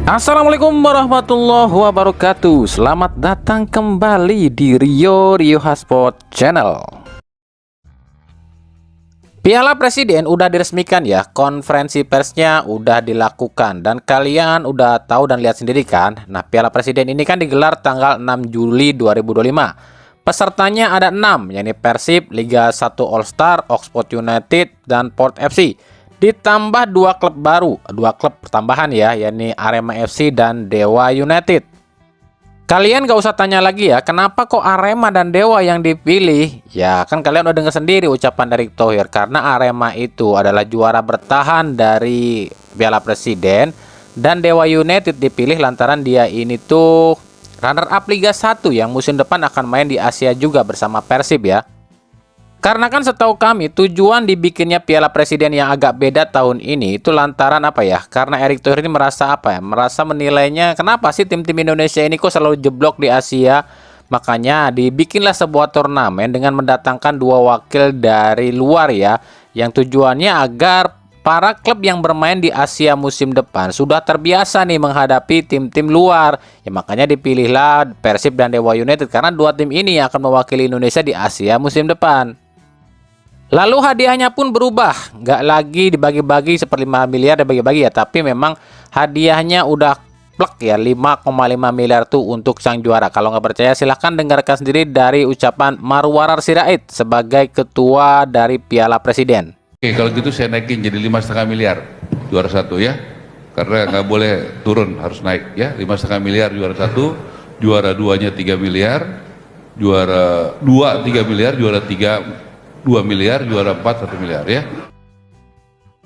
Assalamualaikum warahmatullahi wabarakatuh. Selamat datang kembali di Rio Hotspot Channel. Piala Presiden udah diresmikan ya, konferensi persnya udah dilakukan dan kalian udah tahu dan lihat sendiri kan. Nah, Piala Presiden ini kan digelar tanggal 6 Juli 2025. Pesertanya ada 6, yakni Persib, Liga 1 All Star, Oxford United, dan Port FC. Ditambah 2 klub baru, 2 klub pertambahan ya, yakni Arema FC dan Dewa United. Kalian gak usah tanya lagi ya, kenapa kok Arema dan Dewa yang dipilih? Ya kan kalian udah dengar sendiri ucapan dari Thohir, karena Arema itu adalah juara bertahan dari Piala Presiden, dan Dewa United dipilih lantaran dia ini tuh runner up Liga 1 yang musim depan akan main di Asia juga bersama Persib ya. Karena kan setahu kami tujuan dibikinnya Piala Presiden yang agak beda tahun ini itu lantaran apa ya? Karena Erick Thohir ini merasa apa ya? Merasa menilainya kenapa sih tim-tim Indonesia ini kok selalu jeblok di Asia? Makanya dibikinlah sebuah turnamen dengan mendatangkan 2 wakil dari luar ya, yang tujuannya agar para klub yang bermain di Asia musim depan sudah terbiasa nih menghadapi tim-tim luar. Ya makanya dipilihlah Persib dan Dewa United karena 2 tim ini yang akan mewakili Indonesia di Asia musim depan. Lalu hadiahnya pun berubah, nggak lagi dibagi-bagi seperti 5 miliar dibagi-bagi ya, tapi memang hadiahnya udah plek ya, 5,5 miliar tuh untuk sang juara. Kalau nggak percaya silahkan dengarkan sendiri dari ucapan Marwarar Sirait sebagai ketua dari Piala Presiden. Oke, kalau gitu saya naikin jadi 5,5 miliar juara 1 ya, karena nggak boleh turun, harus naik ya. 5,5 miliar juara 1, juara 2-nya 3 miliar, juara 2 3 miliar, juara 3 2 miliar, juara 4 1 miliar ya.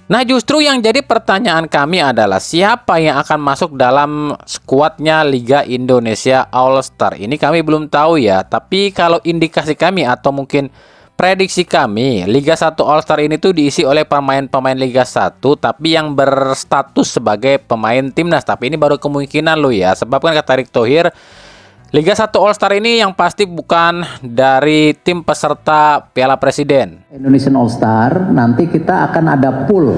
Nah, justru yang jadi pertanyaan kami adalah siapa yang akan masuk dalam skuadnya Liga Indonesia All Star. Ini kami belum tahu ya, tapi kalau indikasi kami atau mungkin prediksi kami, Liga 1 All Star ini tuh diisi oleh pemain-pemain Liga 1 tapi yang berstatus sebagai pemain timnas. Tapi ini baru kemungkinan loh ya, sebab kan kata Erick Thohir, Liga 1 All Star ini yang pasti bukan dari tim peserta Piala Presiden. Indonesian All Star nanti kita akan ada pool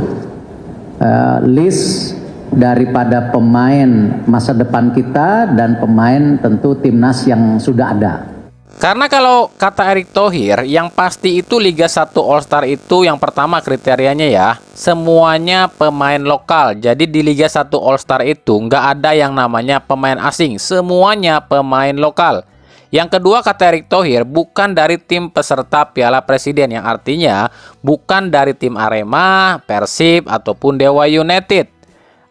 list daripada pemain masa depan kita dan pemain tentu timnas yang sudah ada. Karena kalau kata Erick Thohir, yang pasti itu Liga 1 All Star itu yang pertama kriterianya ya, semuanya pemain lokal. Jadi di Liga 1 All Star itu nggak ada yang namanya pemain asing, semuanya pemain lokal. Yang kedua kata Erick Thohir, bukan dari tim peserta Piala Presiden, yang artinya bukan dari tim Arema, Persib, ataupun Dewa United,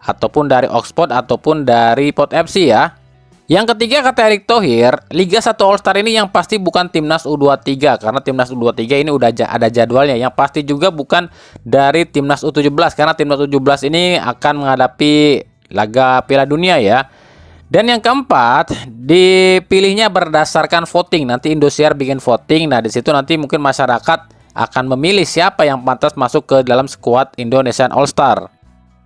ataupun dari Oxford, ataupun dari Port FC ya. Yang ketiga kata Erick Thohir, Liga 1 All Star ini yang pasti bukan timnas U23 karena timnas U23 ini udah ada jadwalnya. Yang pasti juga bukan dari timnas U17 karena timnas U17 ini akan menghadapi laga Piala Dunia ya. Dan yang keempat, dipilihnya berdasarkan voting. Nanti Indosiar bikin voting. Nah, di situ nanti mungkin masyarakat akan memilih siapa yang pantas masuk ke dalam skuad Indonesian All Star.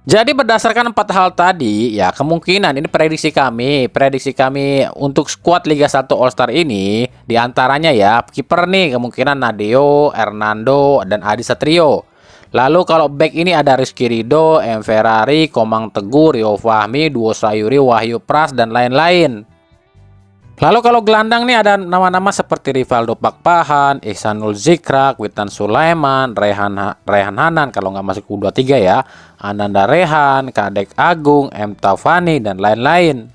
Jadi berdasarkan 4 hal tadi, ya kemungkinan ini prediksi kami untuk skuad Liga 1 All Star ini diantaranya ya kiper nih kemungkinan Nadeo, Hernando, dan Adi Satrio. Lalu kalau back ini ada Rizky Ridho, M. Ferrari, Komang Teguh, Rio Fahmi, Duo Sayuri, Wahyu Pras, dan lain-lain. Lalu kalau gelandang nih ada nama-nama seperti Rivaldo Pakpahan, Ihsanul Zikrak, Witan Sulaiman, Rehan Hanan kalau nggak masuk U23 ya, Ananda Rehan, Kadek Agung, M. Taufani, dan lain-lain.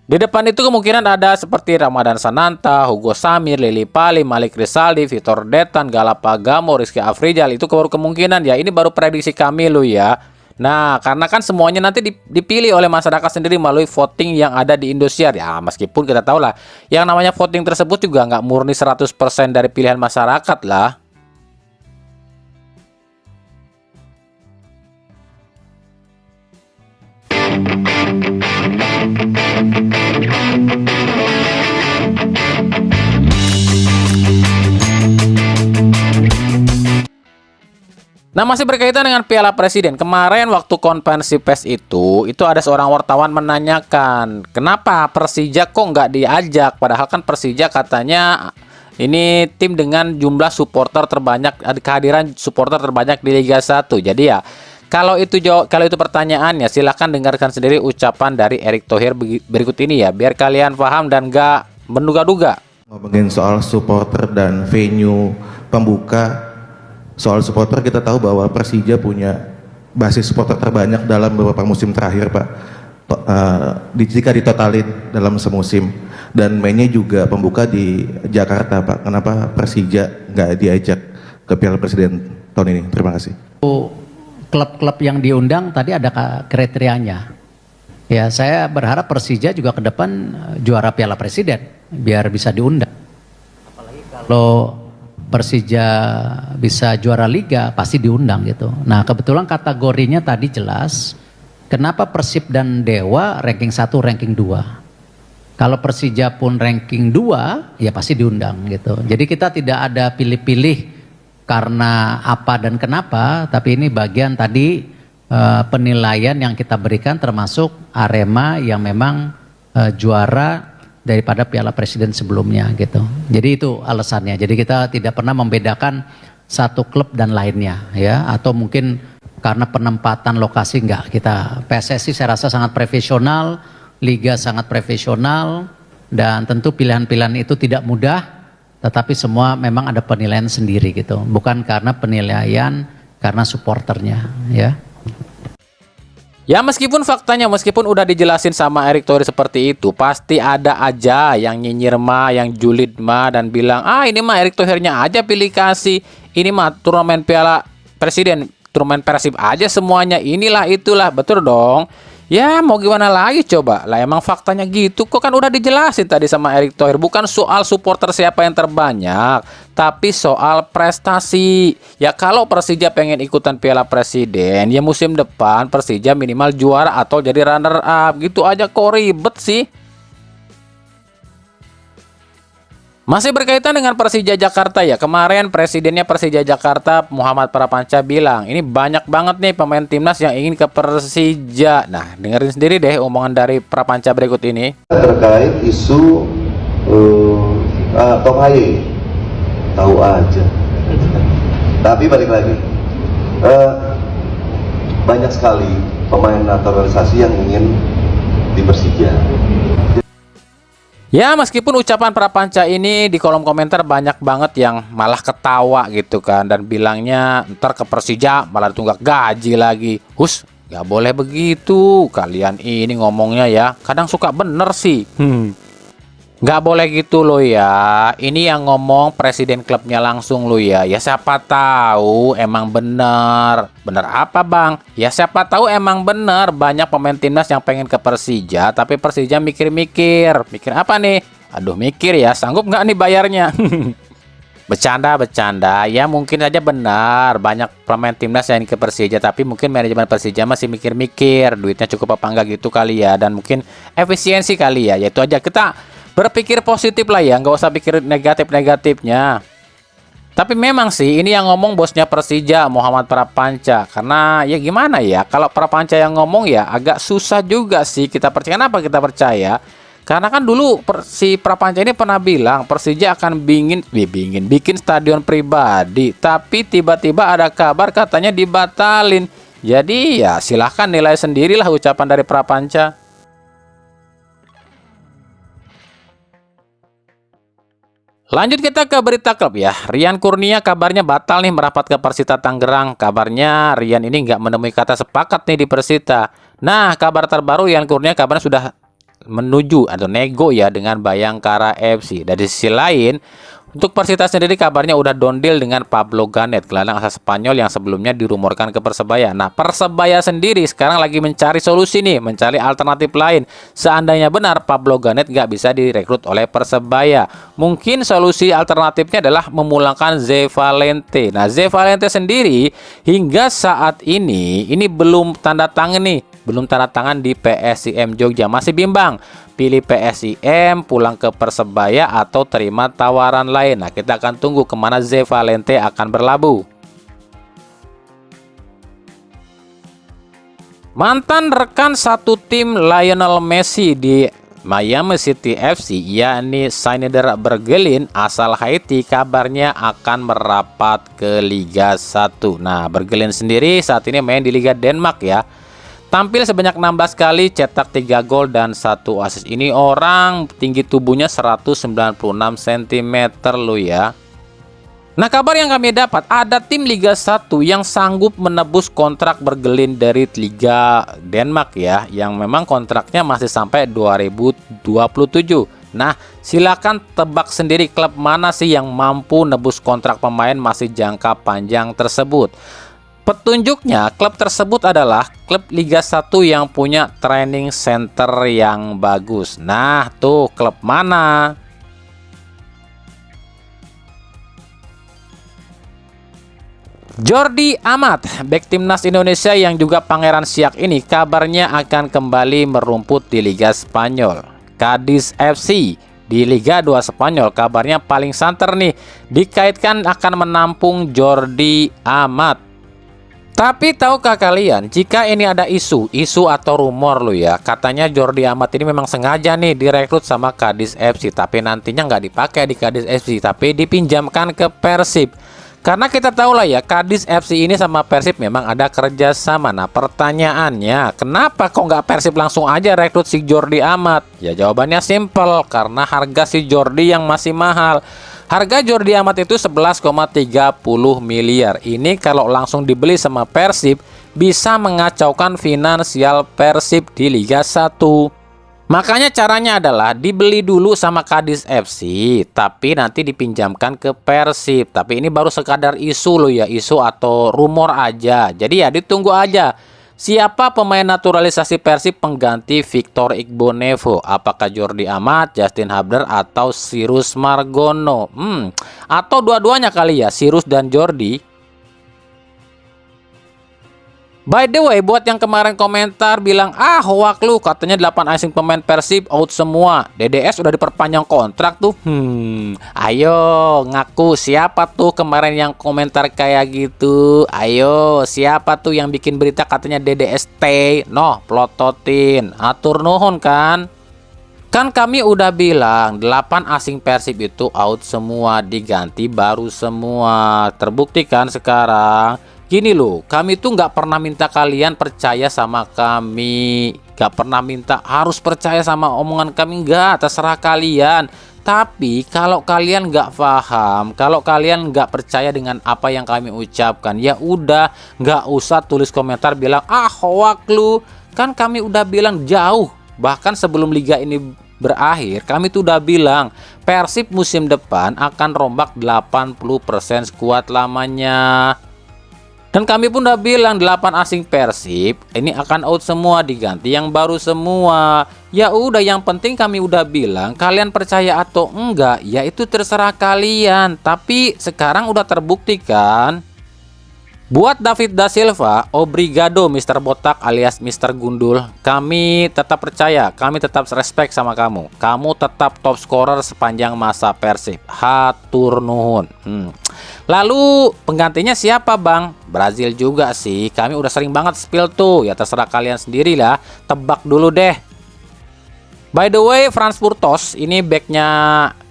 Di depan itu kemungkinan ada seperti Ramadan Sananta, Hugo Samir, Lili Pali, Malik Rizaldi, Vitor Detan, Galapagamo, Rizky Afrizal. Itu baru kemungkinan ya, ini baru prediksi kami loh ya. Nah, karena kan semuanya nanti dipilih oleh masyarakat sendiri melalui voting yang ada di Indosiar. Ya, meskipun kita tahu lah, yang namanya voting tersebut juga nggak murni 100% dari pilihan masyarakat lah. Nah, masih berkaitan dengan Piala Presiden. Kemarin waktu konferensi pers itu ada seorang wartawan menanyakan, kenapa Persija kok nggak diajak? Padahal kan Persija katanya Ini tim dengan jumlah supporter terbanyak, kehadiran supporter terbanyak di Liga 1. Jadi ya, kalau itu pertanyaannya, silahkan dengarkan sendiri ucapan dari Erick Thohir berikut ini ya, biar kalian paham dan gak menduga-duga. Ngomongin soal supporter dan venue pembuka, soal supporter kita tahu bahwa Persija punya basis supporter terbanyak dalam beberapa musim terakhir, Pak. Jika ditotalin dalam semusim, dan mainnya juga pembuka di Jakarta, Pak. Kenapa Persija nggak diajak ke Piala Presiden tahun ini? Terima kasih. Klub-klub yang diundang tadi ada kriterianya. Ya, saya berharap Persija juga ke depan juara Piala Presiden biar bisa diundang. Apalagi kalau Persija bisa juara Liga pasti diundang gitu. Nah, kebetulan kategorinya tadi jelas. Kenapa Persib dan Dewa ranking 1, ranking 2? Kalau Persija pun ranking 2, ya pasti diundang gitu. Jadi kita tidak ada pilih-pilih karena apa dan kenapa, tapi ini bagian tadi penilaian yang kita berikan termasuk Arema yang memang juara daripada Piala Presiden sebelumnya gitu. Jadi itu alasannya. Jadi kita tidak pernah membedakan satu klub dan lainnya ya, atau mungkin karena penempatan lokasi enggak. Kita PSSI saya rasa sangat profesional, Liga sangat profesional, dan tentu pilihan-pilihan itu tidak mudah, tetapi semua memang ada penilaian sendiri gitu. Bukan karena penilaian karena supporternya ya. Ya meskipun faktanya, meskipun udah dijelasin sama Erick Thohir seperti itu, pasti ada aja yang nyinyir mah, yang julid mah, dan bilang, ini mah Erick Thohirnya aja pilih kasih, ini mah turnamen Piala Presiden, turnamen Persib aja semuanya, inilah itulah, betul dong. Ya mau gimana lagi coba, lah emang faktanya gitu kok, kan udah dijelasin tadi sama Erick Thohir. Bukan soal supporter siapa yang terbanyak, tapi soal prestasi. Ya kalau Persija pengen ikutan Piala Presiden, ya musim depan Persija minimal juara atau jadi runner up, gitu aja kok ribet sih. Masih berkaitan dengan Persija Jakarta ya, kemarin presidennya Persija Jakarta Muhammad Prapanca bilang, ini banyak banget nih pemain timnas yang ingin ke Persija. Nah, dengerin sendiri deh omongan dari Prapanca berikut ini. Terkait isu Tom Haye, tahu aja. Tapi balik lagi, banyak sekali pemain naturalisasi yang ingin di Persija. Ya meskipun ucapan Prapanca ini di kolom komentar banyak banget yang malah ketawa gitu kan, dan bilangnya ntar ke Persija malah tunggak gaji lagi. Hus, gak boleh begitu kalian ini ngomongnya ya, kadang suka bener sih. Gak boleh gitu loh ya. Ini yang ngomong presiden klubnya langsung loh ya. Ya siapa tahu emang bener. Bener apa bang? Ya siapa tahu emang bener banyak pemain timnas yang pengen ke Persija, tapi Persija mikir-mikir. Mikir apa nih? Aduh mikir ya, sanggup nggak nih bayarnya? Bercanda. Ya mungkin aja benar banyak pemain timnas yang ke Persija, tapi mungkin manajemen Persija masih mikir-mikir duitnya cukup apa enggak gitu kali ya, dan mungkin efisiensi kali ya. Yaitu aja kita berpikir positif lah ya, nggak usah pikir negatif-negatifnya. Tapi memang sih ini yang ngomong bosnya Persija Muhammad Prapanca. Karena ya gimana ya, kalau Prapanca yang ngomong ya agak susah juga sih kita percaya. Kenapa kita percaya? Karena kan dulu si Prapanca ini pernah bilang Persija akan bikin stadion pribadi, tapi tiba-tiba ada kabar katanya dibatalin. Jadi ya silahkan nilai sendirilah ucapan dari Prapanca. Lanjut kita ke berita klub ya. Rian Kurnia kabarnya batal nih merapat ke Persita Tangerang. Kabarnya Rian ini nggak menemui kata sepakat nih di Persita. Nah, kabar terbaru Rian Kurnia kabarnya sudah menuju atau nego ya dengan Bayangkara FC. Dari sisi lain, untuk Persita sendiri kabarnya udah dondil dengan Pablo Ganet, gelandang asal Spanyol yang sebelumnya dirumorkan ke Persebaya. Nah, Persebaya sendiri sekarang lagi mencari solusi nih, mencari alternatif lain. Seandainya benar Pablo Ganet nggak bisa direkrut oleh Persebaya, mungkin solusi alternatifnya adalah memulangkan Ze Valente. Nah, Ze Valente sendiri hingga saat ini belum tanda tangan di PSIM Jogja. Masih bimbang pilih PSIM, pulang ke Persebaya, atau terima tawaran lain. Nah, kita akan tunggu kemana Ze Valente akan berlabuh. Mantan rekan satu tim Lionel Messi di Miami City FC yakni Schneider Bergelin asal Haiti kabarnya akan merapat ke Liga 1. Nah, Bergelin sendiri saat ini main di Liga Denmark ya. Tampil sebanyak 16 kali, cetak 3 gol dan 1 assist. Ini orang tinggi tubuhnya 196 cm lo ya. Nah, kabar yang kami dapat ada tim Liga 1 yang sanggup menebus kontrak Bergelin dari Liga Denmark ya, yang memang kontraknya masih sampai 2027. Nah, silakan tebak sendiri klub mana sih yang mampu nebus kontrak pemain masih jangka panjang tersebut. Petunjuknya, klub tersebut adalah klub Liga 1 yang punya training center yang bagus. Nah, tuh klub mana? Jordi Amat, bek timnas Indonesia yang juga Pangeran Siak ini kabarnya akan kembali merumput di Liga Spanyol. Cadiz FC di Liga 2 Spanyol kabarnya paling santer nih, dikaitkan akan menampung Jordi Amat. Tapi tahukah kalian, jika ini ada isu atau rumor lo ya, katanya Jordi Amat ini memang sengaja nih direkrut sama Cadiz FC, tapi nantinya nggak dipakai di Cadiz FC, tapi dipinjamkan ke Persib. Karena kita tahu lah ya, Cadiz FC ini sama Persib memang ada kerjasama. Nah, pertanyaannya, kenapa kok nggak Persib langsung aja rekrut si Jordi Amat? Ya jawabannya simple, karena harga si Jordi yang masih mahal. Harga Jordi Amat itu 11,30 miliar. Ini kalau langsung dibeli sama Persib, bisa mengacaukan finansial Persib di Liga 1. Makanya caranya adalah dibeli dulu sama Cadiz FC, tapi nanti dipinjamkan ke Persib. Tapi ini baru sekadar isu loh ya, isu atau rumor aja. Jadi ya ditunggu aja. Siapa pemain naturalisasi Persib pengganti Victor Igbonevo? Apakah Jordi Amat, Justin Hubner, atau Cyrus Margono? Atau dua-duanya kali ya, Cyrus dan Jordi. By the way, buat yang kemarin komentar bilang, hoak lu, katanya 8 asing pemain Persib out semua. DDS udah diperpanjang kontrak tuh. Ayo ngaku siapa tuh kemarin yang komentar kayak gitu? Ayo, siapa tuh yang bikin berita katanya DDS stay? Noh, plototin. Atur nuhun kan? Kan kami udah bilang 8 asing Persib itu out semua, diganti baru semua. Terbukti kan sekarang? Gini loh, kami tuh nggak pernah minta kalian percaya sama kami, nggak pernah minta harus percaya sama omongan kami, nggak, terserah kalian. Tapi kalau kalian nggak paham, kalau kalian nggak percaya dengan apa yang kami ucapkan, ya udah, nggak usah tulis komentar bilang hoak lu. Kan kami udah bilang jauh, bahkan sebelum liga ini berakhir, kami tuh udah bilang Persib musim depan akan rombak 80% skuad lamanya. Dan kami pun udah bilang 8 asing Persib ini akan out semua, diganti yang baru semua. Ya udah, yang penting kami udah bilang, kalian percaya atau enggak ya itu terserah kalian. Tapi sekarang udah terbukti kan. Buat David da Silva, obrigado Mr. Botak alias Mr. Gundul. Kami tetap percaya, kami tetap respect sama kamu. Kamu tetap top scorer sepanjang masa Persib. Hatur nuhun. Lalu penggantinya siapa bang? Brazil juga sih. Kami udah sering banget spill tuh. Ya terserah kalian sendiri lah. Tebak dulu deh. By the way, Franz Purtos ini backnya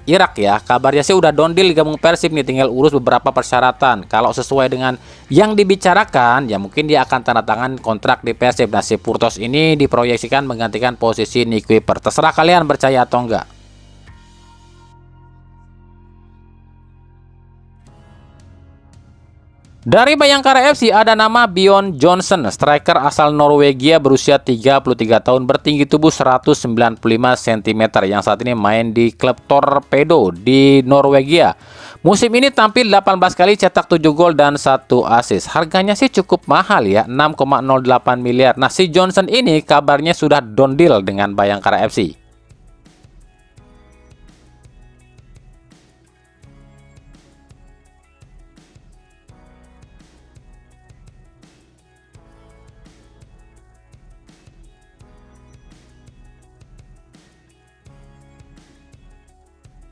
Irak ya. Kabarnya sih udah down deal gabung Persib nih. Tinggal urus beberapa persyaratan. Kalau sesuai dengan yang dibicarakan, ya mungkin dia akan tanda tangan kontrak di Persib. Nah, si Purtos ini diproyeksikan menggantikan posisi Nick Kuiper. Terserah kalian percaya atau enggak. Dari Bayangkara FC ada nama Bjorn Johnsen, striker asal Norwegia berusia 33 tahun, bertinggi tubuh 195 cm yang saat ini main di klub Torpedo di Norwegia. Musim ini tampil 18 kali, cetak 7 gol dan 1 assist. Harganya sih cukup mahal ya, 6,08 miliar. Nah, si Johnsen ini kabarnya sudah down deal dengan Bayangkara FC.